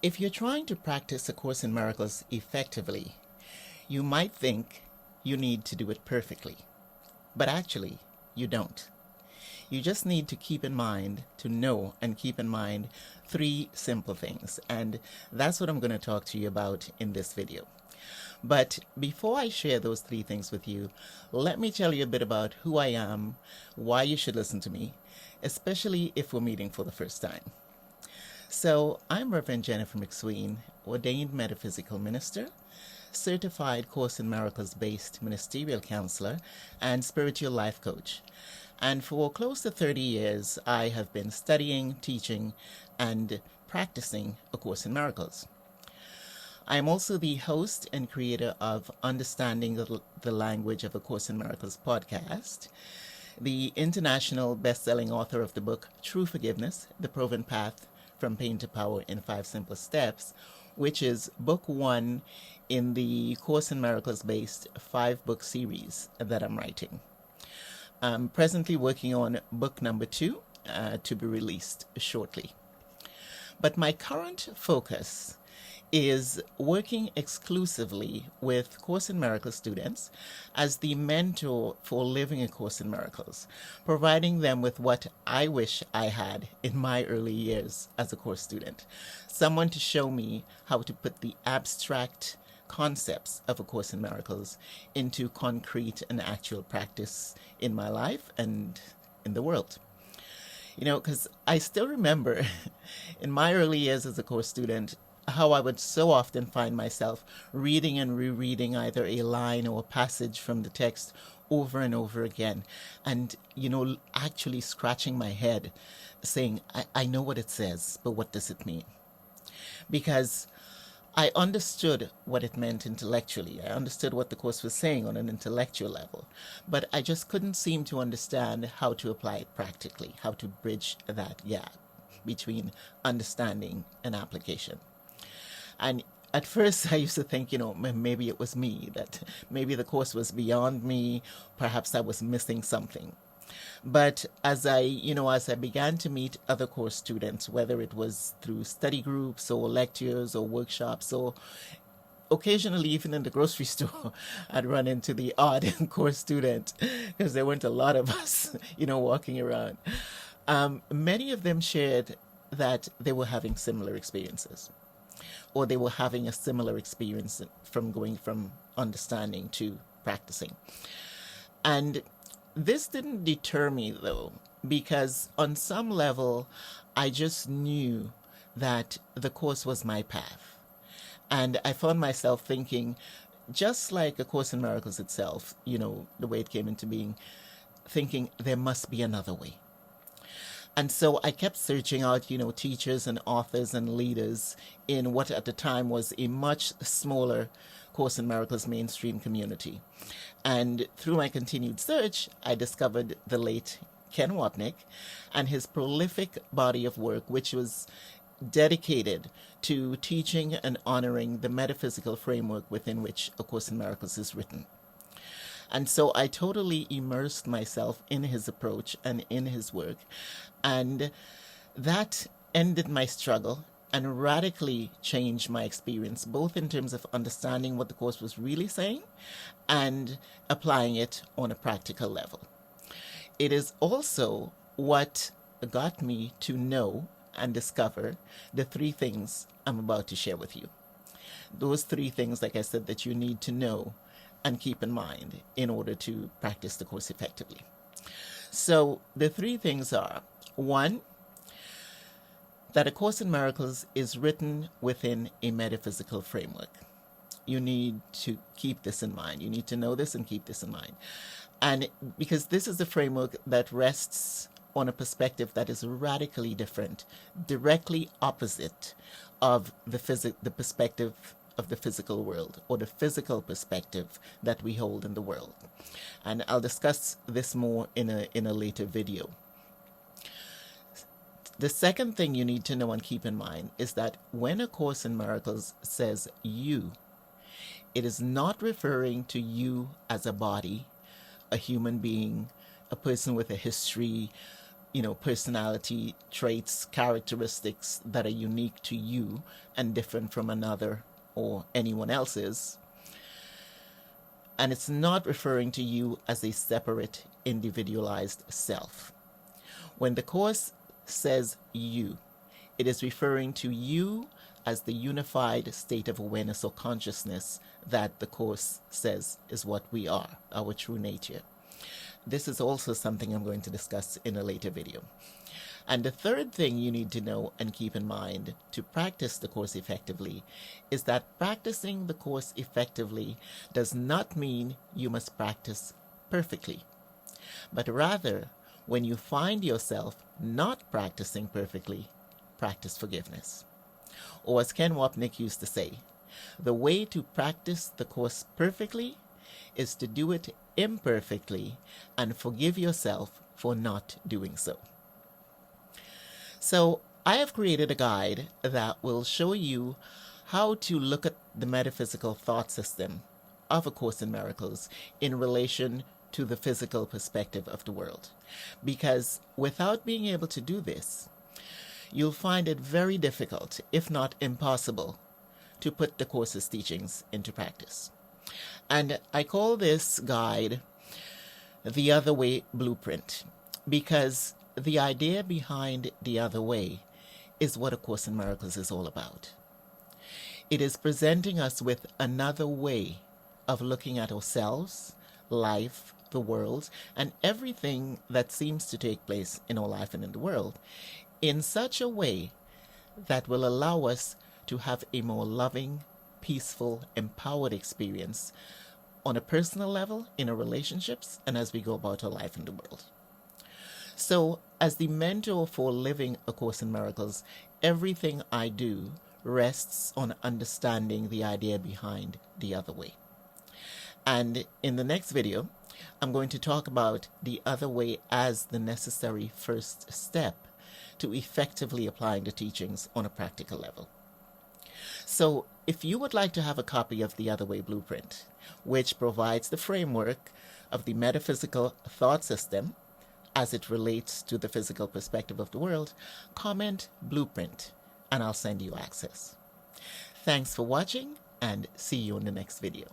If you're trying to practice A Course in Miracles effectively, you might think you need to do it perfectly, but actually, you don't. You just need to keep in mind, to know and keep in mind three simple things, and that's what I'm going to talk to you about in this video. But before I share those three things with you, let me tell you a bit about who I am, why you should listen to me, especially if we're meeting for the first time. So, I'm Reverend Jennifer McSween, ordained metaphysical minister, certified Course in Miracles based ministerial counselor, and spiritual life coach. And for close to 30 years, I have been studying, teaching, and practicing A Course in Miracles. I am also the host and creator of Understanding the Language of A Course in Miracles podcast, the international best-selling author of the book True Forgiveness, The Proven Path from Pain to Power in 5 Simple Steps, which is book 1 in the Course in Miracles based 5-book series that I'm writing. I'm presently working on book number 2 to be released shortly. But my current focus is working exclusively with Course in Miracles students as the mentor for living A Course in Miracles, providing them with what I wish I had in my early years as a course student. Someone to show me how to put the abstract concepts of A Course in Miracles into concrete and actual practice in my life and in the world. You know, because I still remember in my early years as a course student, how I would so often find myself reading and rereading either a line or a passage from the text over and over again. And, actually scratching my head saying, I know what it says, but what does it mean? Because I understood what it meant intellectually. I understood what the Course was saying on an intellectual level. But I just couldn't seem to understand how to apply it practically, how to bridge that gap between understanding and application. And at first I used to think, maybe it was me, that maybe the Course was beyond me, perhaps I was missing something. But as I began to meet other course students, whether it was through study groups or lectures or workshops, or occasionally even in the grocery store, I'd run into the odd course student because there weren't a lot of us, walking around. Many of them shared that they were having similar experiences, or they were having a similar experience from going from understanding to practicing. And this didn't deter me, though, because on some level, I just knew that the Course was my path. And I found myself thinking, just like A Course in Miracles itself, the way it came into being, thinking there must be another way. And so I kept searching out, teachers and authors and leaders in what at the time was a much smaller Course in Miracles mainstream community. And through my continued search, I discovered the late Ken Wapnick and his prolific body of work, which was dedicated to teaching and honoring the metaphysical framework within which A Course in Miracles is written. And so I totally immersed myself in his approach and in his work. And that ended my struggle and radically changed my experience, both in terms of understanding what the Course was really saying and applying it on a practical level. It is also what got me to know and discover the three things I'm about to share with you. Those three things, like I said, that you need to know and keep in mind in order to practice the Course effectively. So the three things are, 1, that A Course in Miracles is written within a metaphysical framework. You need to keep this in mind. You need to know this and keep this in mind. And because this is a framework that rests on a perspective that is radically different, directly opposite of the perspective of the physical world, or the physical perspective that we hold in the world. And I'll discuss this more in a later video. The second thing you need to know and keep in mind is that when A Course in Miracles says you, it is not referring to you as a body, a human being, a person with a history, personality traits, characteristics that are unique to you and different from another or anyone else's. And it's not referring to you as a separate, individualized self. When the Course says you, it is referring to you as the unified state of awareness or consciousness that the Course says is what we are, our true nature. This is also something I'm going to discuss in a later video. And the third thing you need to know and keep in mind to practice the Course effectively is that practicing the Course effectively does not mean you must practice perfectly, but rather, when you find yourself not practicing perfectly, practice forgiveness. Or as Ken Wapnick used to say, the way to practice the Course perfectly is to do it imperfectly and forgive yourself for not doing so. So I have created a guide that will show you how to look at the metaphysical thought system of A Course in Miracles in relation to the physical perspective of the world. Because without being able to do this, you'll find it very difficult, if not impossible, to put the Course's teachings into practice. And I call this guide the Other Way Blueprint, because the idea behind the other way is what A Course in Miracles is all about. It is presenting us with another way of looking at ourselves, life, the world, and everything that seems to take place in our life and in the world in such a way that will allow us to have a more loving, peaceful, empowered experience on a personal level, in our relationships, and as we go about our life in the world. So, as the mentor for living A Course in Miracles, everything I do rests on understanding the idea behind the other way. And in the next video, I'm going to talk about the other way as the necessary first step to effectively applying the teachings on a practical level. So, if you would like to have a copy of the Other Way Blueprint, which provides the framework of the metaphysical thought system as it relates to the physical perspective of the world, comment Blueprint and I'll send you access. Thanks for watching and see you in the next video.